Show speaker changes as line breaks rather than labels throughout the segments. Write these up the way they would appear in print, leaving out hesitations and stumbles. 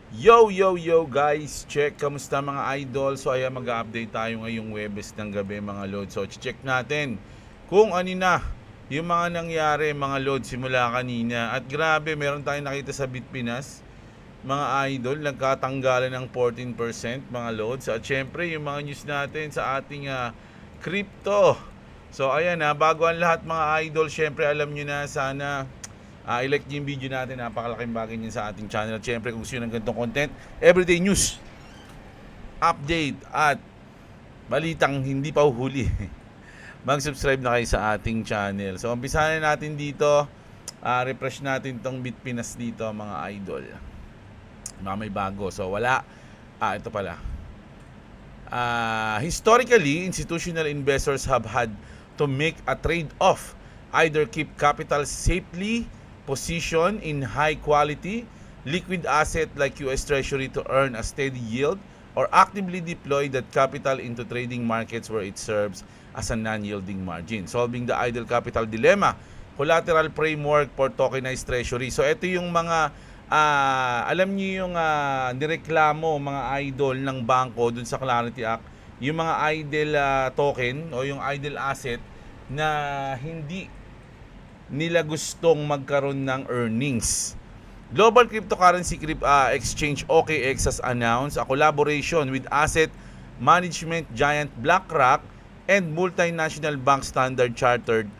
Yo guys, check, kamusta mga idol? So ayan, mag-update tayo ngayong Webes ng gabi mga lods. So check natin kung ano na yung mga nangyari mga lods simula kanina. At grabe, meron tayong nakita sa Bitpinas mga idol, nagkatanggalan ng 14% mga lods. At syempre yung mga news natin sa ating crypto. So ayan bago ang lahat mga idol, syempre alam nyo na, sana i-like nyo yung video natin. Napakalaking bagay nyo sa ating channel. At syempre kung gusto nyo ng ganitong content, everyday news, update at balitang hindi pa uhuli, mag-subscribe na kayo sa ating channel. So umpisahan na natin dito. Refresh natin tong Bitpinas dito mga idol. May bago. So wala. Ito pala. Historically, institutional investors have had to make a trade-off. Either keep capital safely position in high quality liquid asset like US Treasury to earn a steady yield, or actively deploy that capital into trading markets where it serves as a non-yielding margin, solving the idle capital dilemma. Collateral framework for tokenized treasury. So ito yung mga alam niyo yung nireklamo mga idol ng bangko dun sa Clarity Act, yung mga idle token o yung idle asset na hindi nila gustong magkaroon ng earnings. Global Cryptocurrency Exchange OKX has announced a collaboration with asset management giant BlackRock and multinational bank Standard Chartered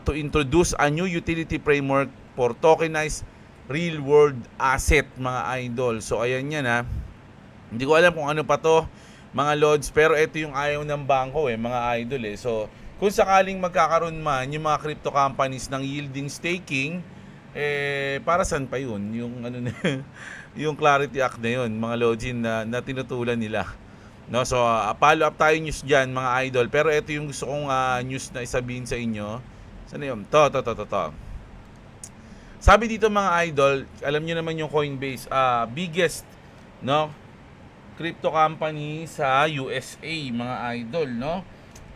to introduce a new utility framework for tokenized real-world asset mga idol. So ayan yan Hindi ko alam kung ano pa to mga lods, pero ito yung ayaw ng bangko mga idol So kung sakaling magkakaroon man yung mga crypto companies ng yielding staking, para saan pa yun? Yung ano na, yung Clarity Act na yun, mga login na tinutulan nila. No, so follow up tayo news diyan mga idol. Pero ito yung gusto kong news na isabihin sa inyo. Saan yun? To. Sabi dito mga idol, alam niyo naman yung Coinbase, biggest crypto company sa USA mga idol, no?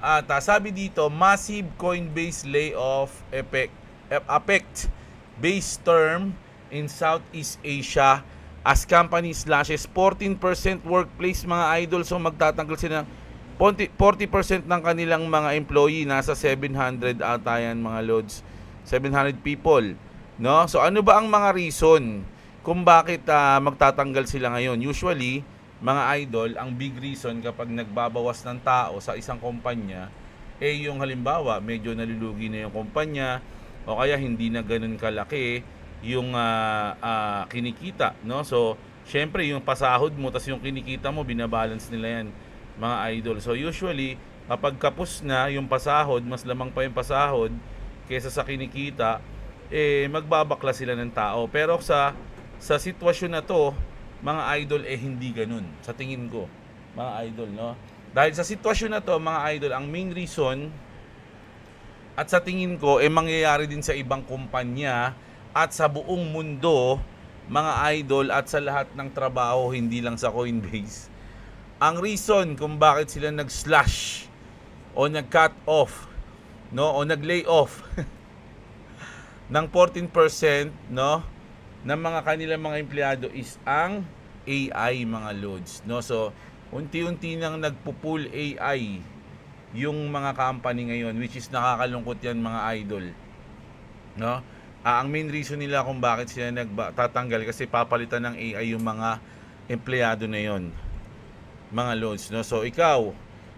At sabi dito, massive Coinbase layoff affect base term in Southeast Asia as company slashes 14% workplace mga idol. So magtatanggal sila ng 40% ng kanilang mga employee. Nasa 700 ata yan mga lods, 700 people, no? So ano ba ang mga reason kung bakit magtatanggal sila ngayon? Usually mga idol, ang big reason kapag nagbabawas ng tao sa isang kumpanya, yung halimbawa, medyo nalulugi na yung kumpanya, o kaya hindi na ganun kalaki yung kinikita, no? So, syempre, yung pasahod mo, tas yung kinikita mo, binabalance nila yan, mga idol. So, usually, kapag kapos na yung pasahod, mas lamang pa yung pasahod kaysa sa kinikita, magbabakla sila ng tao. Pero sa sitwasyon na to, mga idol, hindi ganun sa tingin ko mga idol, no? Dahil sa sitwasyon na to mga idol, ang main reason at sa tingin ko mangyayari din sa ibang kumpanya at sa buong mundo mga idol, at sa lahat ng trabaho, hindi lang sa Coinbase. Ang reason kung bakit sila nag-slash o nag-cut off, no, o nag-lay off ng 14%, no, ng mga kanilang mga empleyado is ang AI mga loads, no? So unti-unti nang nagpo-pull AI yung mga company ngayon, which is nakakalungkot yan mga idol, no? Ang main reason nila kung bakit sila nagtatanggal kasi papalitan ng AI yung mga empleyado na yon mga loads, no? So ikaw,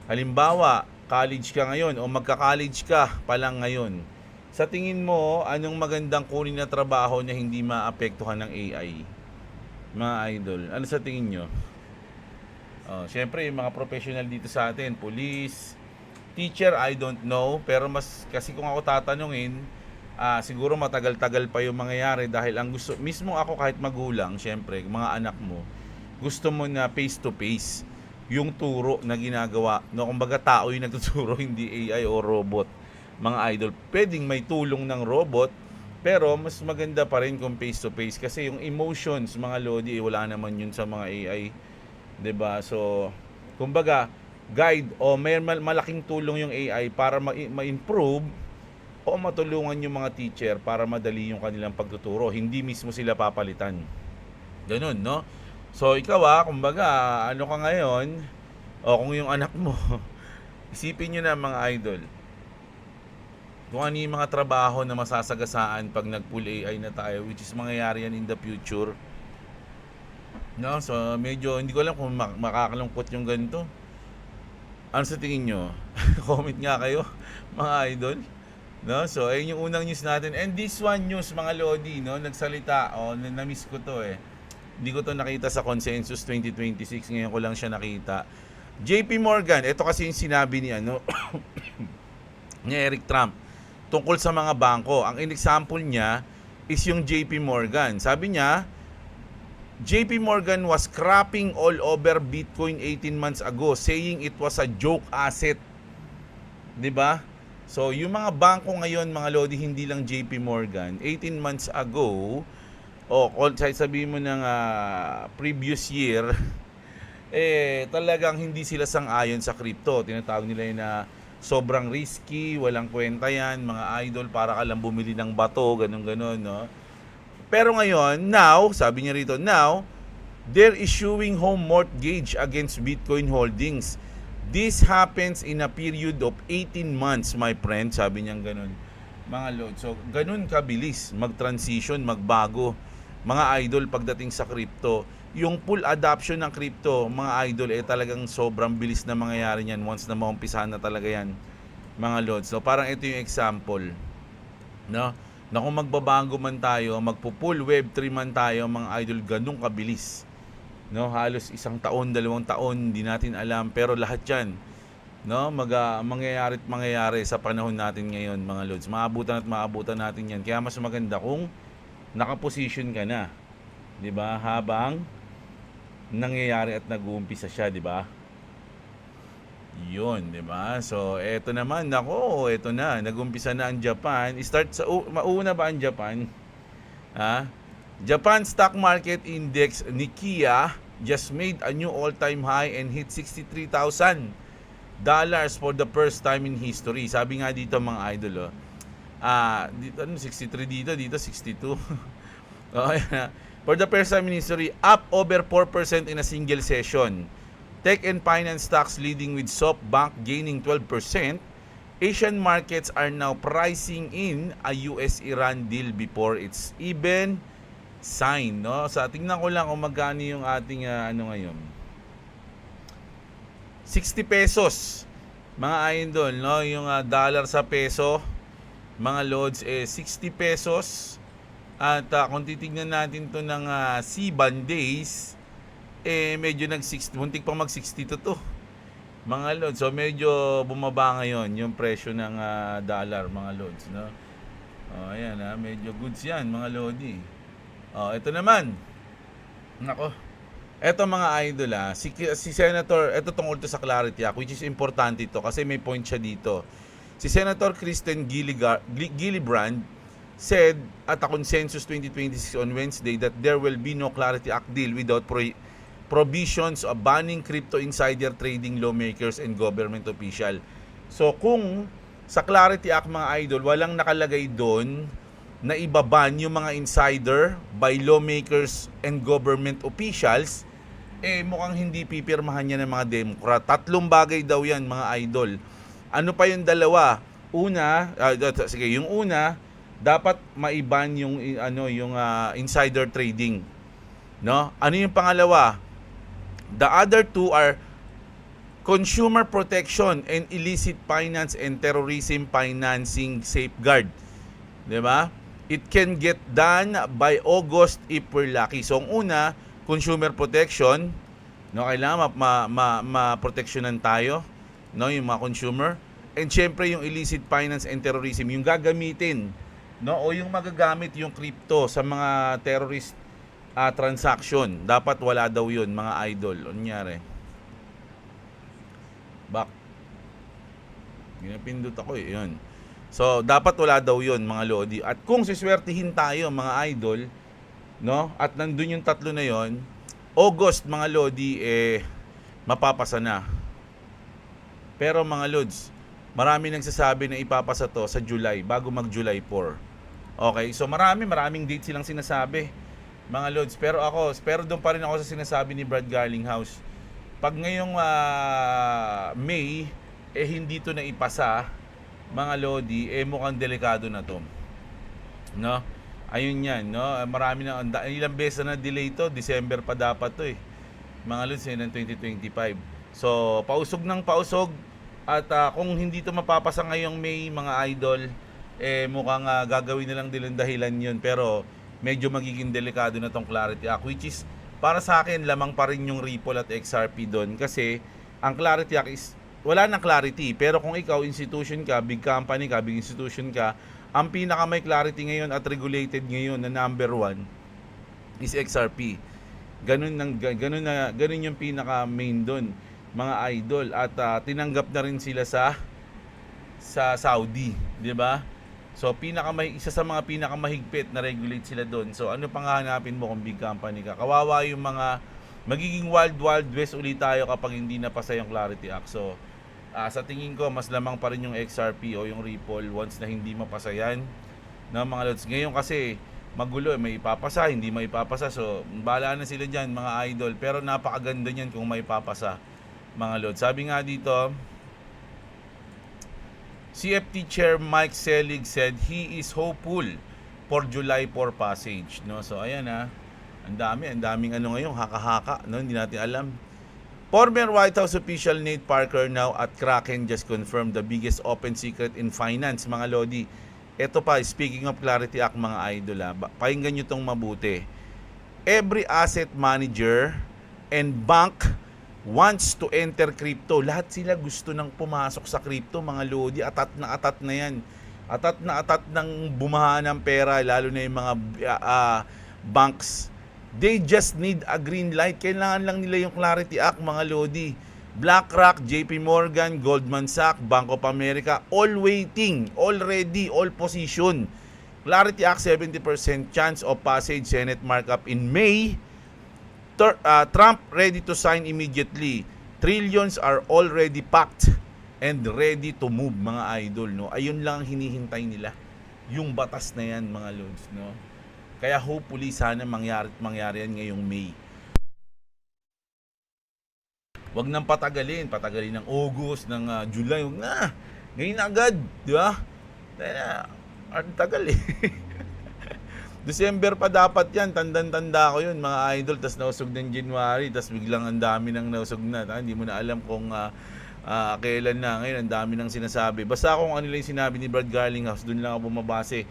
halimbawa college ka ngayon o magka-college ka pa lang ngayon, sa tingin mo, anong magandang kunin na trabaho na hindi maapektuhan ng AI? Mga idol, ano sa tingin nyo? Siyempre, yung mga professional dito sa atin, police, teacher, I don't know. Pero mas, kasi kung ako tatanungin, siguro matagal-tagal pa yung mangyayari dahil ang gusto, mismo ako kahit magulang, siyempre, mga anak mo, gusto mo na face-to-face yung turo na ginagawa. No, kumbaga tao yung nagtuturo, hindi AI o robot mga idol. Pwedeng may tulong ng robot, pero mas maganda pa rin kung face to face kasi yung emotions mga lodi wala naman yun sa mga AI, 'di ba? So kumbaga guide o may malaking tulong yung AI para ma-improve o matulungan yung mga teacher para madali yung kanilang pagtuturo, hindi mismo sila papalitan. Ganun, no? So, ikaw kumbaga, ano ka ngayon, o kung yung anak mo, isipin nyo na mga idol, kung ano yung mga trabaho na masasagasaan pag nag-full AI na tayo, which is mangyayari yan in the future. No? So, medyo, hindi ko alam kung makakalungkot yung ganito. Ano sa tingin nyo? Comment nga kayo, mga idol. No? So, ayun yung unang news natin. And this one news, mga Lodi, no? Nagsalita, na-miss ko to eh. Hindi ko to nakita sa Consensus 2026. Ngayon ko lang siya nakita. JP Morgan, ito kasi yung sinabi ni ni Eric Trump tungkol sa mga bangko. Ang in-example niya is yung JP Morgan. Sabi niya, JP Morgan was scrapping all over Bitcoin 18 months ago, saying it was a joke asset. 'Di ba? So, yung mga bangko ngayon, mga Lodi, hindi lang JP Morgan, 18 months ago, sabihin mo ng previous year, talagang hindi sila sang-ayon sa crypto. Tinatawag nila yun na sobrang risky, walang kwenta yan, mga idol, para ka lang bumili ng bato, ganun-ganun, no? Pero ngayon, now, sabi niya rito, now, they're issuing home mortgage against Bitcoin holdings. This happens in a period of 18 months, my friend. Sabi niya ganun, mga lord. So, ganun kabilis mag-transition, magbago, mga idol, pagdating sa crypto. Yung full adoption ng crypto, mga idol, talagang sobrang bilis na mangyayari niyan once na maumpisahan na talaga yan, mga lord. So, parang ito yung example, no? Na kung magbabago man tayo, magpo-full Web3 man tayo, mga idol, ganun kabilis. No, halos 1 taon, 2 taon, hindi natin alam, pero lahat 'yan, no, mangyayari sa panahon natin ngayon, mga lods. Maabutan natin 'yan. Kaya mas maganda kung naka-position ka na, 'di ba? Habang nangyayari at nag-uumpisa siya, 'di ba? 'Yun, 'di ba? So, eto naman, eto na, nag-umpisa na ang Japan. Mauna ba ang Japan? Japan Stock Market Index Nikkei just made a new all-time high and hit $63,000 for the first time in history. Sabi nga dito, mga idol, dito 63 dito 62. For the first time in history, up over 4% in a single session. Tech and finance stocks leading with SoftBank gaining 12%. Asian markets are now pricing in a US-Iran deal before it's even signed, no? So, tingnan ko lang kung magkano yung ating ngayon. 60 pesos. Mga idol, no? Yung dollar sa peso, mga loads, 60 pesos. At kung titignan natin to ng CBAN days, medyo muntik pang mag-62 to, mga loads. So, medyo bumaba ngayon yung presyo ng dollar, mga loads, no? Ayan, medyo goods yan, mga lodi. Ito naman. Nako. Ito, mga idol, si Senator, ito tungkol to sa Clarity Act, which is importante ito kasi may point siya dito. Si Senator Kristen Gillibrand said at a Consensus 2026 on Wednesday that there will be no Clarity Act deal without provisions of banning crypto insider trading lawmakers and government official. So, kung sa Clarity Act, mga idol, walang nakalagay doon na ibaban yung mga insider by lawmakers and government officials, mukhang hindi pipirmahan yan ng mga Democrat. 3 bagay daw yan, mga idol. Ano pa yung dalawa? Yung una, dapat maiban yung insider trading, no? Ano yung pangalawa? The other two are consumer protection and illicit finance and terrorism financing safeguard. 'Di ba? It can get done by August if we're lucky. So, ang una, consumer protection, no, kailangan ma-proteksyonan tayo, no, yung mga consumer. And syempre yung illicit finance and terrorism, yung gagamitin, no, o yung magagamit yung crypto sa mga terrorist transaction. Dapat wala daw yun, mga idol. Ano nangyari? Back. Ginapindot ako yun. So, dapat wala daw yun, mga lodi. At kung siswertihin tayo, mga idol, no, at nandun yung 3 na yon, August, mga lodi, mapapasa na. Pero, mga lods, marami nagsasabi na ipapasa to sa July, bago mag July 4. Okay, so maraming date silang sinasabi. mga lods. Pero doon pa rin ako sa sinasabi ni Brad Garlinghouse. Pag ngayong May, hindi to na ipasa, mga lodi, mukhang delikado na to. No? Ayun yan, no? Marami na, ilang beses na delay to, December pa dapat to mga lods, ng 2025. So, pausog ng pausog. At kung hindi to mapapasa ngayong May, mga idol, mukhang gagawin na lang din dahilan yun. Pero medyo magiging delikado na tong Clarity Act, which is para sa akin lamang pa rin yung Ripple at XRP doon. Kasi ang Clarity Act is wala nang clarity. Pero kung ikaw institution ka, big company ka, big institution ka, ang pinaka may clarity ngayon at regulated ngayon na number 1 is XRP. Ganun yung pinaka main doon, mga idol. At tinanggap na rin sila sa Saudi, 'di ba? So isa sa mga pinakamahigpit na regulate sila doon. So ano pang hahanapin mo kung big company ka? Kawawa yung mga magiging wild west ulit tayo kapag hindi napasa yung Clarity Act. So sa tingin ko mas lamang pa rin yung XRP o yung Ripple once na hindi mapasa yan, na mga lods. Ngayon kasi magulo, may ipapasa, hindi may ipapasa. So bahala na sila dyan, mga idol. Pero napakaganda niyan kung may ipapasa, mga lods. Sabi nga dito, CFT Chair Mike Selig said he is hopeful for July 4 passage, no? So ayan ang daming ano ngayon, haka-haka, no? Hindi natin alam. Former White House official Nate Parker now at Kraken just confirmed the biggest open secret in finance, mga lodi. Ito pa, speaking of Clarity Act, mga idol, pakinggan nyo tong mabuti. Every asset manager and bank wants to enter crypto. Lahat sila gusto nang pumasok sa crypto, mga lodi. Atat na yan. Atat ng bumaha ng pera, lalo na yung mga banks. They just need a green light. Kailangan lang nila yung Clarity Act, mga lodi. BlackRock, JP Morgan, Goldman Sachs, Bank of America, all waiting, all ready, all position. Clarity Act, 70% chance of passage, Senate markup in May. Trump ready to sign immediately. Trillions are already packed and ready to move, mga idol, no? Ayun lang ang hinihintay nila, yung batas na yan, mga lods, no? Kaya hopefully sana mangyari yan ngayong May. Wag nang patagalin ng August, ng July, wag na. Ngayon na agad, di ba? Ang tagal December pa dapat yan, tanda ko yun, mga idol. Tas nausog ng January, tas biglang ang dami nang nausog na. Hindi mo na alam kung kailan na. Ngayon ang dami nang sinasabi. Basta kung ano lang yung sinabi ni Brad Garlinghouse, dun lang ako bumabase.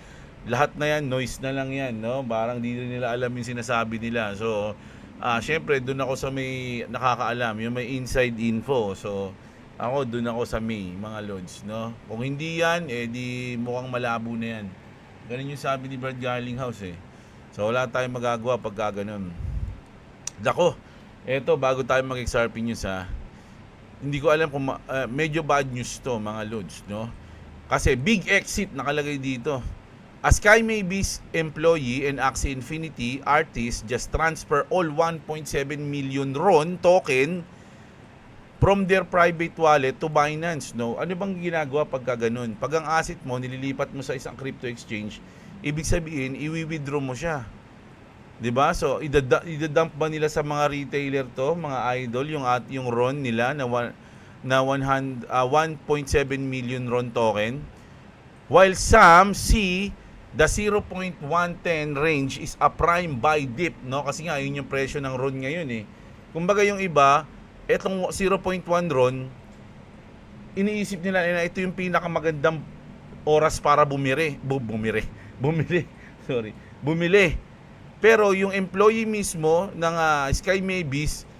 Lahat na yan, noise na lang yan, no? Parang di rin nila alam yung sinasabi nila. So syempre dun ako sa may nakakaalam, yung may inside info. So ako dun ako sa may, mga lods, no? Kung hindi yan, di mukhang malabo na yan. Ganun yung sabi ni Brad Garlinghouse So wala tayong magagawa pagka ganun. Dako, eto bago tayo mag-XRP news hindi ko alam kung medyo bad news to, mga lods, no? Kasi big exit nakalagay dito. A SkyMaybes employee and Axie Infinity artist just transfer all 1.7 million RON token from their private wallet to Binance, no? Ano bang ginagawa pagka ganun? Pag ang asset mo nililipat mo sa isang crypto exchange, ibig sabihin i-withdraw mo siya. 'Di ba? So idadump ba nila sa mga retailer to, mga idol, yung RON nila na 1.7 million RON token? While some see the 0.110 range is a prime buy dip, no? Kasi nga yun yung presyo ng RON ngayon Kumbaga yung iba, etong 0.1 RON, iniisip nila na ito yung pinakamagandang oras para bumili. Pero yung employee mismo ng SkyMaybes,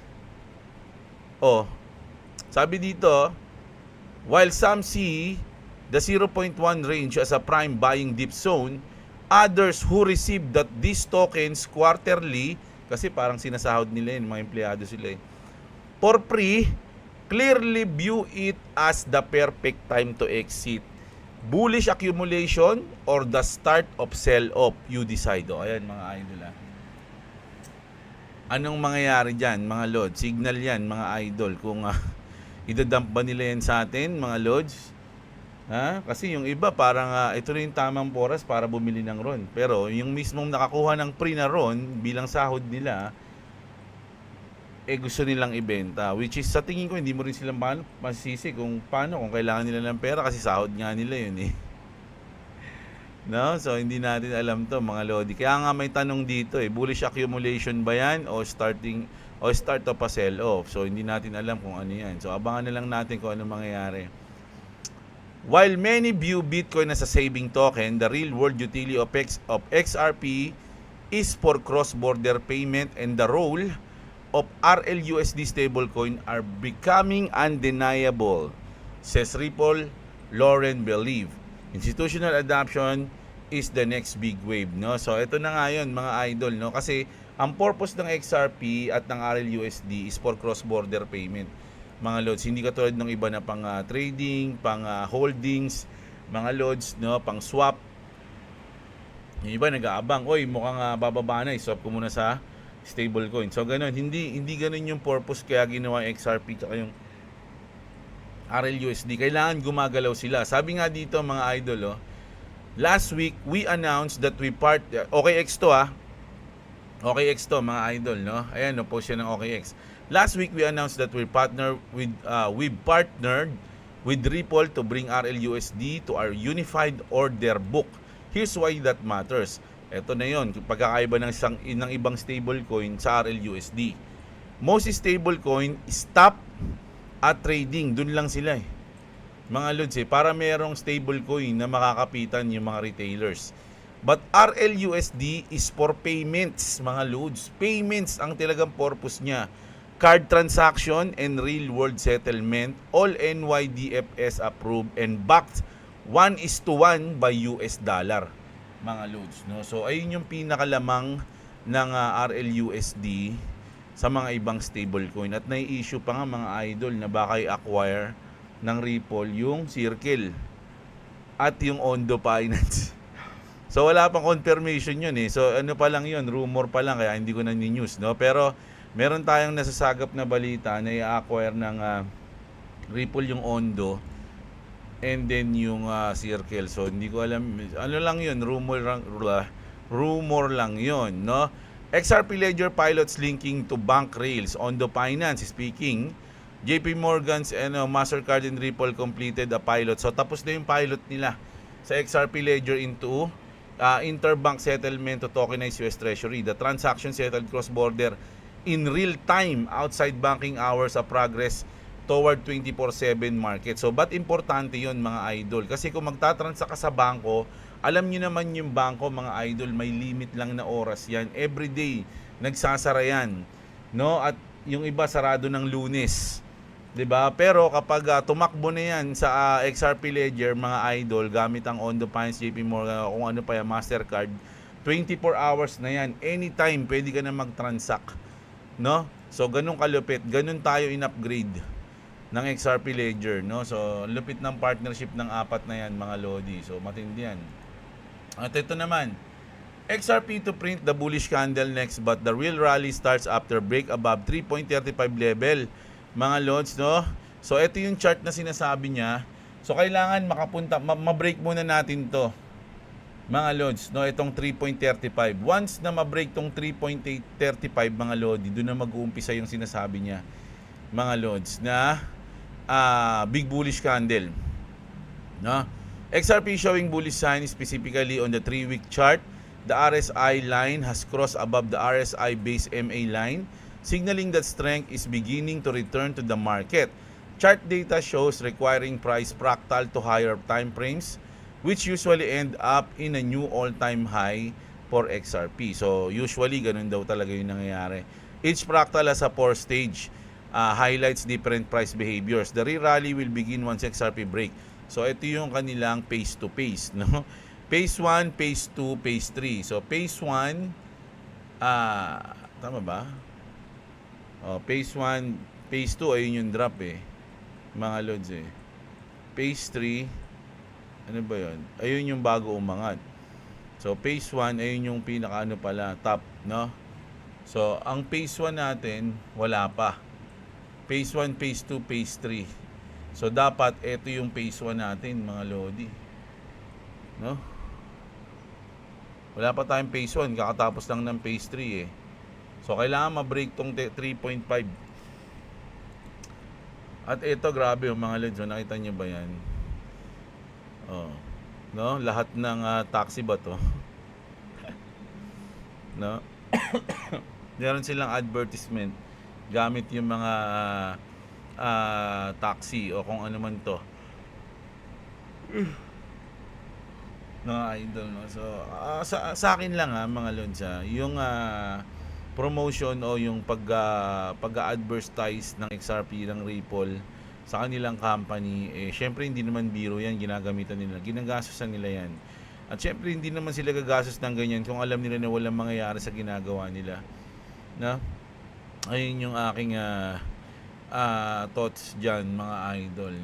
sabi dito, while some see the 0.1 range as a prime buying dip zone, others who receive these tokens quarterly, kasi parang sinasahod nila mga empleyado sila for free, clearly view it as the perfect time to exit. Bullish accumulation or the start of sell-off, you decide. Ayan, mga idol. Anong mangyayari dyan, mga lods? Signal yan, mga idol. Kung idadump ba nila yan sa atin, mga lods? Ha? Kasi yung iba parang ito na yung tamang oras para bumili ng RON. Pero yung mismong nakakuha ng pre na RON bilang sahod nila, gusto nilang ibenta. Which is sa tingin ko hindi mo rin silang masisisi kung paano, kung kailangan nila ng pera kasi sahod nga nila yun eh. No? So hindi natin alam to mga lodi. Kaya nga may tanong dito bullish accumulation ba yan o start of a sell off. So hindi natin alam kung ano yan. So abangan na lang natin kung ano mangyayari. While many view Bitcoin as a saving token, the real world utility of XRP is for cross-border payment, and the role of RLUSD stablecoin are becoming undeniable, says Ripple Lauren Believe. Institutional adoption is the next big wave, no? So ito na nga 'yon, mga idol, no? Kasi ang purpose ng XRP at ng RLUSD is for cross-border payment, mga lods. Hindi katulad ng iba na pang trading, pang holdings, mga lods, no, pang swap. Yung iba nag-aabang, oy, mukhang bababa na, swap ko muna sa stablecoin. So ganun, hindi ganun yung purpose kaya ginawa yung XRP at yung RLUSD. Kailangan gumagalaw sila. Sabi nga dito mga idol, last week we announced that we OKX to OKX to mga idol, no? Ayan, no, post yan ng OKX. Last week we announced that we partnered with Ripple to bring RLUSD to our unified order book. Here's why that matters. Ito na yon, pagkakaiba ng ibang stablecoin sa RLUSD. Most stablecoin stop at trading, dun lang sila mga lods para merong stablecoin na makakapitan yung mga retailers. But RLUSD is for payments, mga loads. Payments ang talagang purpose niya. Card transaction and real-world settlement, all NYDFS approved and backed 1:1 by US dollar, mga loads. No? So, ayun yung pinakalamang ng RLUSD sa mga ibang stablecoin. At nai-issue pa nga mga idol na baka i-acquire ng Ripple yung Circle at yung Ondo Finance. So wala pang confirmation yun So ano pa lang yun, rumor pa lang, kaya hindi ko na ni-news, no? Pero meron tayong nasasagap na balita na i-acquire ng Ripple yung Ondo and then yung Circle. So hindi ko alam, ano lang yun, rumor lang yun, no? XRP Ledger pilots linking to bank rails. Ondo Finance speaking, JP Morgan's and Mastercard and Ripple completed a pilot. So tapos na yung pilot nila sa XRP Ledger into interbank settlement to tokenize US Treasury. The transaction settled cross-border in real time outside banking hours, a progress toward 24/7 market. So ba't importante yon mga idol? Kasi kung magtatransact ka sa bangko, alam nyo naman yung bangko mga idol, may limit lang na oras yan. Everyday nagsasara yan, no? At yung iba sarado ng Lunes, 'di ba? Pero kapag tumakbo na 'yan sa XRP Ledger, mga idol, gamit ang Ondo Finance, JP Morgan, kung ano pa yan, Mastercard, 24 hours na 'yan. Anytime pwede ka na mag-transact, no? So ganun kalupit, ganun tayo in-upgrade ng XRP Ledger, no? So lupit ng partnership ng apat na 'yan, mga lodi. So matindi 'yan. At ito naman, XRP to print the bullish candle next, but the real rally starts after break above 3.35 level, mga lods, no? So ito yung chart na sinasabi niya. So kailangan makapunta, ma-break muna natin to, mga lods, no? Itong 3.35. Once na ma-break tong 3.35, mga lodi, doon na mag-uumpisa yung sinasabi niya, mga lods, na big bullish candle, no? XRP showing bullish sign specifically on the 3-week chart. The RSI line has crossed above the RSI base MA line, signaling that strength is beginning to return to the market. Chart data shows requiring price fractal to higher time frames, which usually end up in a new all-time high for XRP. So usually ganun daw talaga yung nangyayari. Each fractal has a 4-stage, highlights different price behaviors. The re-rally will begin once XRP break. So ito yung kanilang phase to phase, no? Phase 1, phase 2, phase 3. So phase 1, tama ba? Phase 1, phase 2, ayun yung drop mga lods Phase 3, ano ba yun? Ayun yung bago umangat. So phase 1, ayun yung pinaka pala, top, no? So ang phase 1 natin, wala pa. Phase 1, phase 2, phase 3. So dapat ito yung phase 1 natin, mga lodi. No? Wala pa tayong phase 1, kakatapos lang ng phase 3 eh. So kailangan ma-break tong 3.5. At ito grabe yung mga lods, nakita niyo ba 'yan? Oh. No, lahat ng taxi ba to? No? Meron silang advertisement gamit yung mga taxi o kung ano man to. Mga idol, no? So sa akin lang mga lods, yung promotion o yung pag-advertise ng XRP ng Ripple sa kanilang company, syempre hindi naman biro yan, ginagamitan nila, ginagastosan nila yan. At syempre hindi naman sila gagastos ng ganyan kung alam nila na walang mangyayari sa ginagawa nila, na ayun yung aking thoughts dyan, mga idol.